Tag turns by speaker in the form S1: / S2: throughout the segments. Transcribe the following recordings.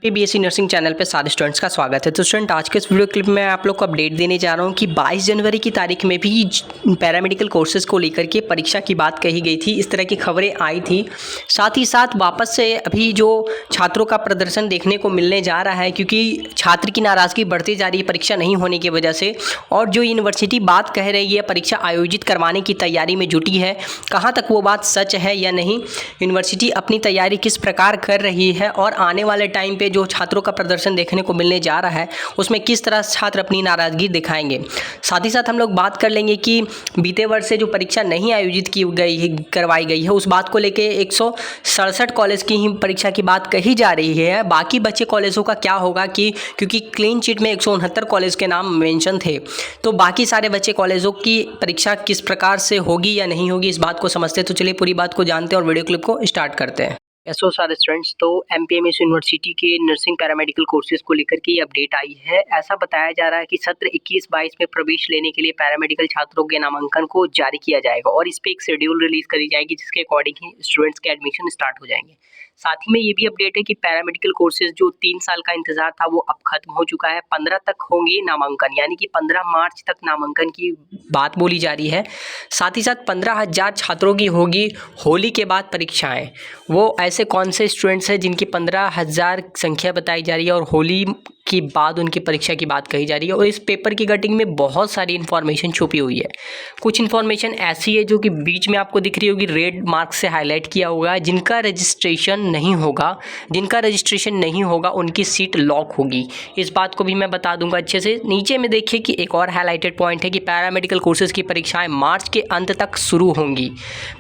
S1: BSc nursing channel पे सारे students का स्वागत है। तो स्टूडेंट, आज के इस वीडियो क्लिप में आप लोग को अपडेट देने जा रहा हूँ कि 22 जनवरी की तारीख में भी पैरामेडिकल कोर्सेज़ को लेकर के परीक्षा की बात कही गई थी। इस तरह की खबरें आई थी। साथ ही साथ वापस से अभी जो छात्रों का प्रदर्शन देखने को मिलने जा रहा है, क्योंकि छात्र की नाराज़गी बढ़ती जा रही है परीक्षा नहीं होने की वजह से। और जो यूनिवर्सिटी बात कह रही है परीक्षा आयोजित करवाने की तैयारी में जुटी है, कहाँ तक वो बात सच है या नहीं, यूनिवर्सिटी अपनी तैयारी किस प्रकार कर रही है और आने वाले टाइम पे जो छात्रों का प्रदर्शन देखने को मिलने जा रहा है उसमें किस तरह छात्र अपनी नाराज़गी दिखाएंगे। साथ ही साथ हम लोग बात कर लेंगे कि बीते वर्ष से जो परीक्षा नहीं आयोजित की गई करवाई गई है उस बात को लेके 167 कॉलेज की ही परीक्षा की बात कही जा रही है। बाकी बचे कॉलेजों का क्या होगा कि क्योंकि क्लीन चिट में 169 कॉलेज के नाम मेंशन थे, तो बाकी सारे बचे कॉलेजों की परीक्षा किस प्रकार से होगी या नहीं होगी, इस बात को समझते हैं। तो चलिए पूरी बात को जानते हैं और वीडियो क्लिप को स्टार्ट करते हैं। ऐसो सारे स्टूडेंट्स, तो एमपीएमएस यूनिवर्सिटी के नर्सिंग पैरामेडिकल कोर्सेज को लेकर के ये अपडेट आई है। ऐसा बताया जा रहा है कि सत्र 21-22 में प्रवेश लेने के लिए पैरामेडिकल छात्रों के नामांकन को जारी किया जाएगा और इस पे एक शेड्यूल रिलीज करी जाएगी जिसके अकॉर्डिंग ही स्टूडेंट्स के एडमिशन स्टार्ट हो जाएंगे। साथ ही में ये भी अपडेट है कि पैरामेडिकल कोर्सेज जो 3 साल का इंतजार था वो अब खत्म हो चुका है। 15 तक होंगे नामांकन, यानी कि 15 मार्च तक नामांकन की बात बोली जा रही है। साथ ही साथ 15,000 छात्रों की होगी होली के बाद परीक्षाएं। वो ऐसे कौन से स्टूडेंट्स हैं जिनकी 15,000 संख्या बताई जा रही है और होली के बाद उनकी परीक्षा की बात कही जा रही है। और इस पेपर की कटिंग में बहुत सारी इन्फॉर्मेशन छुपी हुई है। कुछ इन्फॉर्मेशन ऐसी है जो कि बीच में आपको दिख रही होगी, रेड मार्क से हाईलाइट किया हुआ है। जिनका रजिस्ट्रेशन नहीं होगा उनकी सीट लॉक होगी। इस बात को भी मैं बता दूंगा अच्छे से। नीचे में देखिए कि एक और हाईलाइटेड पॉइंट है कि पैरामेडिकल कोर्सेज की परीक्षाएं मार्च के अंत तक शुरू होंगी।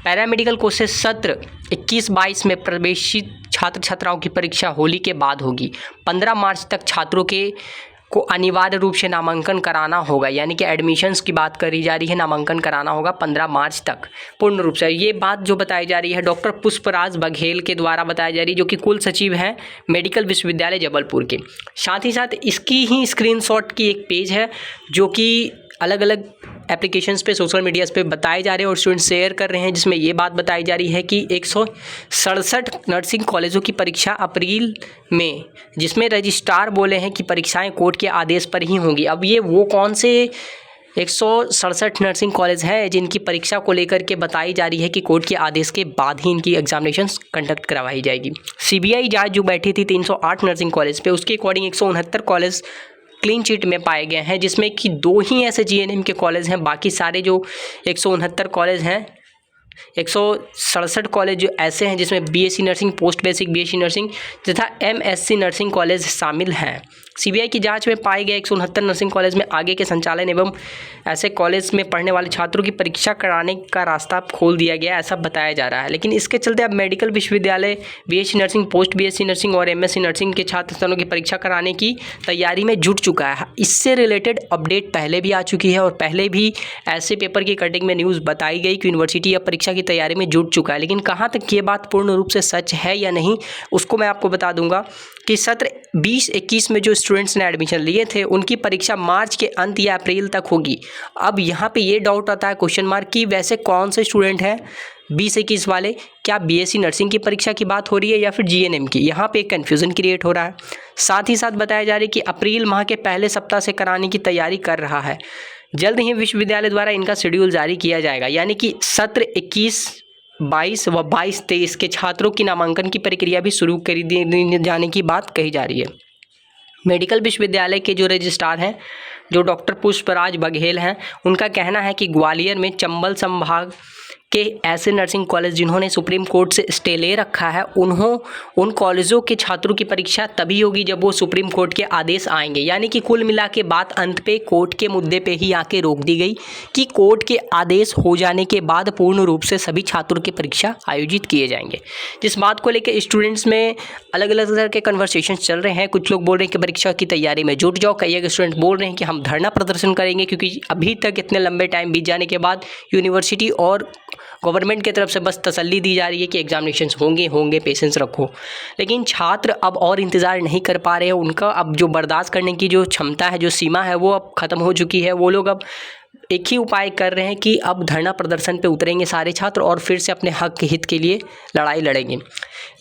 S1: पैरामेडिकल कोर्सेज सत्र 21-22 में प्रवेशित छात्र छात्राओं की परीक्षा होली के बाद होगी। 15 मार्च तक छात्रों को अनिवार्य रूप से नामांकन कराना होगा, यानी कि एडमिशन्स की बात करी जा रही है, नामांकन कराना होगा 15 मार्च तक पूर्ण रूप से। ये बात जो बताई जा रही है डॉक्टर पुष्पराज बघेल के द्वारा बताई जा रही है, जो कि कुल सचिव हैं मेडिकल विश्वविद्यालय जबलपुर के। साथ ही साथ इसकी ही स्क्रीनशॉट की एक पेज है जो कि अलग अलग एप्लीकेशंस पे, सोशल मीडियाज़ पे बताए जा रहे हैं और स्टूडेंट शेयर कर रहे हैं, जिसमें ये बात बताई जा रही है कि 167 नर्सिंग कॉलेजों की परीक्षा अप्रैल में, जिसमें रजिस्ट्रार बोले हैं कि परीक्षाएं कोर्ट के आदेश पर ही होंगी। अब ये वो कौन से 167 नर्सिंग कॉलेज हैं जिनकी परीक्षा को लेकर के बताई जा रही है कि कोर्ट के आदेश के बाद ही इनकी एग्जामिनेशंस कंडक्ट करवाई जाएगी। सीबीआई जांच जो बैठी थी 308 नर्सिंग कॉलेज पे, उसके अकॉर्डिंग 169 कॉलेज क्लीन चिट में पाए गए हैं, जिसमें कि 2 ही ऐसे जीएनएम के कॉलेज हैं। बाकी सारे जो 169 कॉलेज हैं, 167 कॉलेज जो ऐसे हैं जिसमें BSc nursing, post basic BSc nursing तथा एमएससी नर्सिंग कॉलेज शामिल हैं। सीबीआई की जांच में पाए गए 169 नर्सिंग कॉलेज में आगे के संचालन एवं ऐसे कॉलेज में पढ़ने वाले छात्रों की परीक्षा कराने का रास्ता खोल दिया गया, ऐसा बताया जा रहा है। लेकिन इसके चलते अब मेडिकल विश्वविद्यालय BSc nursing, post BSc nursing और एमएससी नर्सिंग के छात्रों की परीक्षा कराने की तैयारी में जुट चुका है। इससे रिलेटेड अपडेट पहले भी आ चुकी है और पहले भी ऐसे पेपर की कटिंग में न्यूज़ बताई गई कि यूनिवर्सिटी अब परीक्षा की तैयारी में जुट चुका है। लेकिन कहाँ तक ये बात पूर्ण रूप से सच है या नहीं, उसको मैं आपको बता दूंगा कि सत्र 20-21 में जो स्टूडेंट्स ने एडमिशन लिए थे उनकी परीक्षा मार्च के अंत या अप्रैल तक होगी। अब यहाँ पे ये डाउट आता है, क्वेश्चन मार्क, कि वैसे कौन से स्टूडेंट हैं 20-21 वाले, क्या बीएससी नर्सिंग की परीक्षा की बात हो रही है या फिर जीएनएम की? यहाँ पे एक कन्फ्यूज़न क्रिएट हो रहा है। साथ ही साथ बताया जा रहा है कि अप्रैल माह के पहले सप्ताह से कराने की तैयारी कर रहा है। जल्द ही विश्वविद्यालय द्वारा इनका शेड्यूल जारी किया जाएगा, यानी कि सत्र 21-22 व 22-23 के छात्रों की नामांकन की प्रक्रिया भी शुरू कर दी जाने की बात कही जा रही है। मेडिकल विश्वविद्यालय के जो रजिस्ट्रार हैं, जो डॉक्टर पुष्पराज बघेल हैं, उनका कहना है कि ग्वालियर में चंबल संभाग के ऐसे नर्सिंग कॉलेज जिन्होंने सुप्रीम कोर्ट से स्टे ले रखा है, उन कॉलेजों के छात्रों की परीक्षा तभी होगी जब वो सुप्रीम कोर्ट के आदेश आएंगे। यानी कि कुल मिला के बात अंत पे कोर्ट के मुद्दे पे ही आके रोक दी गई कि कोर्ट के आदेश हो जाने के बाद पूर्ण रूप से सभी छात्रों की परीक्षा आयोजित किए जाएंगे। जिस बात को लेकर स्टूडेंट्स में अलग अलग तरह के कन्वर्सेशन चल रहे हैं। कुछ लोग बोल रहे हैं कि परीक्षा की तैयारी में जुट जाओ, कई स्टूडेंट बोल रहे हैं कि हम धरना प्रदर्शन करेंगे, क्योंकि अभी तक इतने लंबे टाइम बीत जाने के बाद यूनिवर्सिटी और गवर्नमेंट की तरफ से बस तसल्ली दी जा रही है कि एग्जामिनेशंस होंगे, पेशेंस रखो। लेकिन छात्र अब और इंतज़ार नहीं कर पा रहे हैं। उनका अब जो बर्दाश्त करने की जो क्षमता है, जो सीमा है, वो अब ख़त्म हो चुकी है। वो लोग अब एक ही उपाय कर रहे हैं कि अब धरना प्रदर्शन पे उतरेंगे सारे छात्र और फिर से अपने हक के हित के लिए लड़ाई लड़ेंगे।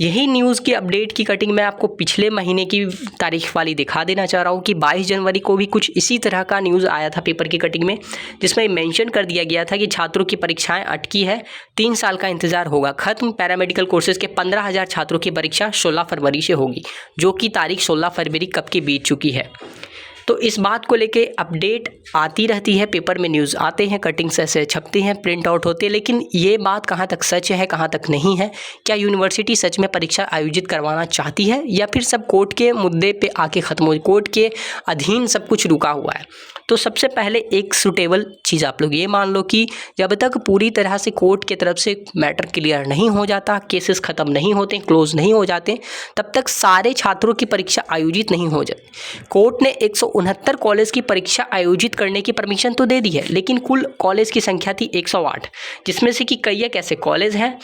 S1: यही न्यूज़ की अपडेट की कटिंग मैं आपको पिछले महीने की तारीख वाली दिखा देना चाह रहा हूँ कि 22 जनवरी को भी कुछ इसी तरह का न्यूज़ आया था पेपर की कटिंग में, जिसमें मेंशन कर दिया गया था कि छात्रों की परीक्षाएं अटकी है, 3 साल का इंतजार होगा खत्म। पैरामेडिकल कोर्सेज के 15,000 छात्रों की परीक्षा 16 फरवरी से होगी, जो कि तारीख 16 फरवरी कब की बीत चुकी है। तो इस बात को लेके अपडेट आती रहती है, पेपर में न्यूज़ आते हैं, कटिंग्स ऐसे छपती हैं, प्रिंट आउट होते हैं, लेकिन ये बात कहाँ तक सच है, कहाँ तक नहीं है। क्या यूनिवर्सिटी सच में परीक्षा आयोजित करवाना चाहती है या फिर सब कोर्ट के मुद्दे पे आके ख़त्म हो, कोर्ट के अधीन सब कुछ रुका हुआ है। तो सबसे पहले एक सूटेबल चीज़ आप लोग ये मान लो कि जब तक पूरी तरह से कोर्ट की तरफ से मैटर क्लियर नहीं हो जाता, केसेस ख़त्म नहीं होते, क्लोज नहीं हो जाते, तब तक सारे छात्रों की परीक्षा आयोजित नहीं हो जाती। कोर्ट ने 169 कॉलेज की परीक्षा आयोजित करने की परमिशन तो दे दी है, लेकिन कुल कॉलेज की संख्या थी 108, जिसमें से कि कई एक ऐसे कॉलेज हैं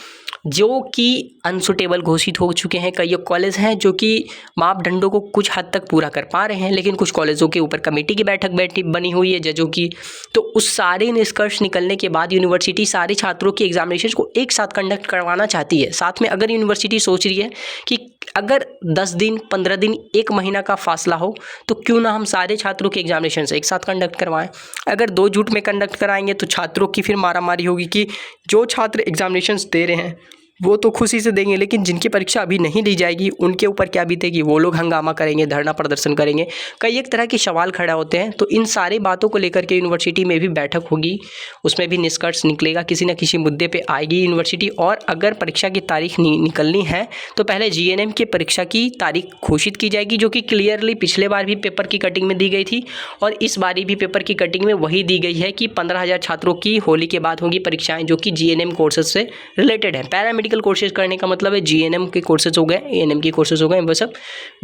S1: जो कि अनसुटेबल घोषित हो चुके हैं, कई कॉलेज हैं जो कि मापदंडों को कुछ हद तक पूरा कर पा रहे हैं, लेकिन कुछ कॉलेजों के ऊपर कमेटी की बैठक बनी हुई है जजों की। तो उस सारे निष्कर्ष निकलने के बाद यूनिवर्सिटी सारे छात्रों की एग्जामिनेशन को एक साथ कंडक्ट करवाना चाहती है। साथ में अगर यूनिवर्सिटी सोच रही है कि अगर 10 दिन, 15 दिन, 1 महीना का फासला हो तो क्यों ना हम सारे छात्रों के एग्जामिनेशन एक साथ कंडक्ट करवाएं। अगर 2 जुट में कंडक्ट कराएंगे तो छात्रों की फिर मारामारी होगी कि जो छात्र एग्जामिनेशंस दे रहे हैं वो तो खुशी से देंगे, लेकिन जिनकी परीक्षा अभी नहीं दी जाएगी उनके ऊपर क्या बीतेगी, वो लोग हंगामा करेंगे, धरना प्रदर्शन करेंगे, कई एक तरह के सवाल खड़ा होते हैं। तो इन सारी बातों को लेकर के यूनिवर्सिटी में भी बैठक होगी, उसमें भी निष्कर्ष निकलेगा, किसी न किसी मुद्दे पे आएगी यूनिवर्सिटी। और अगर परीक्षा की तारीख निकलनी है तो पहले जीएनएम की परीक्षा की तारीख घोषित की जाएगी, जो कि क्लियरली पिछले बार भी पेपर की कटिंग में दी गई थी और इस बारी भी पेपर की कटिंग में वही दी गई है कि 15,000 छात्रों की होली के बाद होंगी परीक्षाएं, जो कि जीएनएम कोर्सेज से रिलेटेड है। पैरामेडिकल कोर्सेज करने का मतलब है जीएनएम के कोर्सेज हो गए, एएनएम के कोर्सेज हो गए, वो सब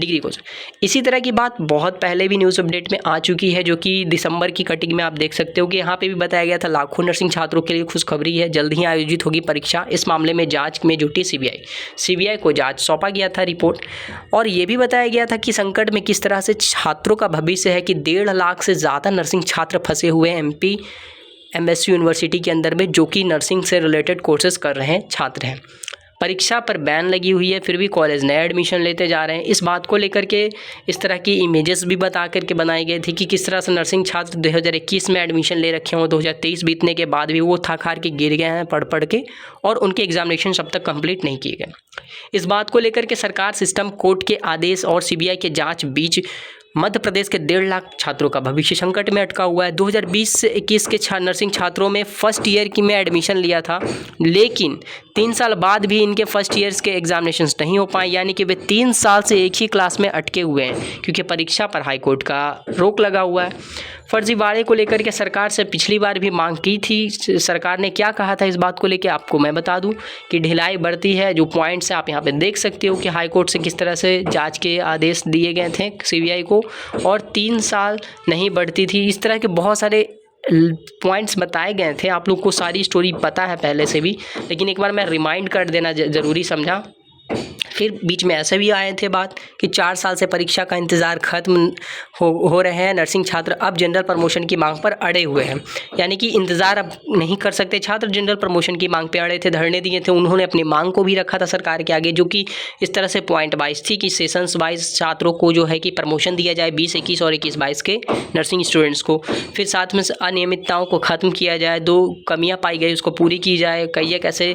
S1: डिग्री कोर्स। इसी तरह की बात बहुत पहले भी न्यूज़ अपडेट में आ चुकी है, जो कि दिसंबर की कटिंग में आप देख सकते हो कि यहाँ पे भी बताया गया था लाखों नर्सिंग छात्रों के लिए खुशखबरी है, जल्द ही आयोजित होगी परीक्षा। इस मामले में जांच में जुटी सीबीआई को जांच सौंपा गया था रिपोर्ट, और ये भी बताया गया था कि संकट में किस तरह से छात्रों का भविष्य है कि 1.5 लाख से ज़्यादा नर्सिंग छात्र फंसे हुए हैं एमएसयू यूनिवर्सिटी के अंदर में, जो कि नर्सिंग से रिलेटेड कोर्सेज कर रहे हैं छात्र हैं। परीक्षा पर बैन लगी हुई है, फिर भी कॉलेज नए एडमिशन लेते जा रहे हैं। इस बात को लेकर के इस तरह की इमेजेस भी बता करके बनाई गई थी कि किस तरह से नर्सिंग छात्र 2021 में एडमिशन ले रखे हों, 2023 बीतने के बाद भी वो थक हार के गिर गए हैं पढ़ के, और उनके एग्जामिनेशन अब तक कंप्लीट नहीं किए गए। इस बात को लेकर के सरकार सिस्टम, कोर्ट के आदेश और सीबीआई के जाँच बीच मध्य प्रदेश के 1.5 लाख छात्रों का भविष्य संकट में अटका हुआ है। 2020 से 21 के नर्सिंग छात्रों में फर्स्ट ईयर की में एडमिशन लिया था, लेकिन 3 साल बाद भी इनके फर्स्ट ईयर्स के एग्जामिनेशंस नहीं हो पाए, यानी कि वे 3 साल से एक ही क्लास में अटके हुए हैं, क्योंकि परीक्षा पर हाई कोर्ट का रोक लगा हुआ है। फर्जीवाड़े को लेकर के सरकार से पिछली बार भी मांग की थी। सरकार ने क्या कहा था इस बात को लेकर आपको मैं बता दूं कि ढिलाई बढ़ती है। जो पॉइंट्स आप यहाँ पे देख सकते हो कि हाई कोर्ट से किस तरह से जांच के आदेश दिए गए थे सीबीआई को, और 3 साल नहीं बढ़ती थी। इस तरह के बहुत सारे पॉइंट्स बताए गए थे। आप लोग को सारी स्टोरी पता है पहले से भी, लेकिन एक बार मैं रिमाइंड कर देना ज़रूरी समझा। फिर बीच में ऐसे भी आए थे बात कि 4 साल से परीक्षा का इंतज़ार ख़त्म हो रहे हैं, नर्सिंग छात्र अब जनरल प्रमोशन की मांग पर अड़े हुए हैं, यानी कि इंतज़ार अब नहीं कर सकते छात्र, जनरल प्रमोशन की मांग पे अड़े थे, धरने दिए थे। उन्होंने अपनी मांग को भी रखा था सरकार के आगे, जो कि इस तरह से पॉइंट वाइज थी कि सेशंस वाइज छात्रों को जो है कि प्रमोशन दिया जाए 2021 और 21-22 के नर्सिंग स्टूडेंट्स को। फिर साथ में अनियमितताओं को ख़त्म किया जाए, 2 कमियाँ पाई गई उसको पूरी की जाए, कई एक ऐसे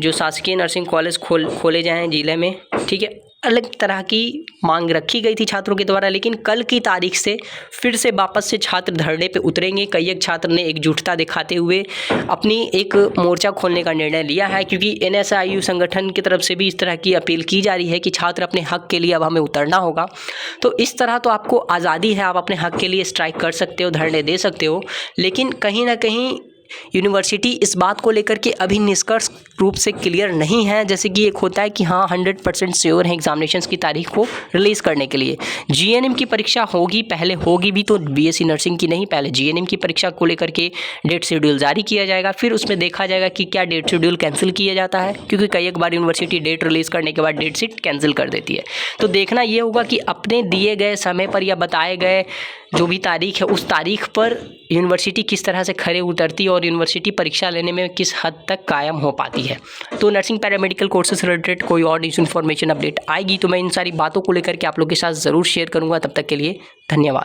S1: जो शासकीय नर्सिंग कॉलेज खोले जाएँ ज़िले में, ठीक है। अलग तरह की मांग रखी गई थी छात्रों के द्वारा, लेकिन कल की तारीख से फिर से वापस से छात्र धरने पे उतरेंगे। कई एक छात्र ने एकजुटता दिखाते हुए अपनी एक मोर्चा खोलने का निर्णय लिया है, क्योंकि एनएसआईयू संगठन की तरफ से भी इस तरह की अपील की जा रही है कि छात्र अपने हक के लिए अब हमें उतरना होगा। तो इस तरह तो आपको आज़ादी है, आप अपने हक के लिए स्ट्राइक कर सकते हो, धरने दे सकते हो, लेकिन कहीं ना कहीं यूनिवर्सिटी इस बात को लेकर के अभी निष्कर्ष रूप से क्लियर नहीं है, जैसे कि एक होता है कि हाँ 100% श्योर है एग्जामिनेशंस की तारीख को रिलीज़ करने के लिए। जीएनएम की परीक्षा होगी, पहले होगी भी तो बीएससी नर्सिंग की नहीं, पहले जीएनएम की परीक्षा को लेकर के डेट शेड्यूल जारी किया जाएगा, फिर उसमें देखा जाएगा कि क्या डेट शेड्यूल कैंसिल किया जाता है, क्योंकि कई एक बार यूनिवर्सिटी डेट रिलीज़ करने के बाद डेट शीट कैंसिल कर देती है। तो देखना ये होगा कि अपने दिए गए समय पर या बताए गए जो भी तारीख है उस तारीख पर यूनिवर्सिटी किस तरह से खरे उतरती है और यूनिवर्सिटी परीक्षा लेने में किस हद तक कायम हो पाती है। तो नर्सिंग पैरामेडिकल कोर्सेज रिलेटेड कोई और इन्फॉर्मेशन अपडेट आएगी तो मैं इन सारी बातों को लेकर के आप लोग के साथ ज़रूर शेयर करूँगा। तब तक के लिए धन्यवाद।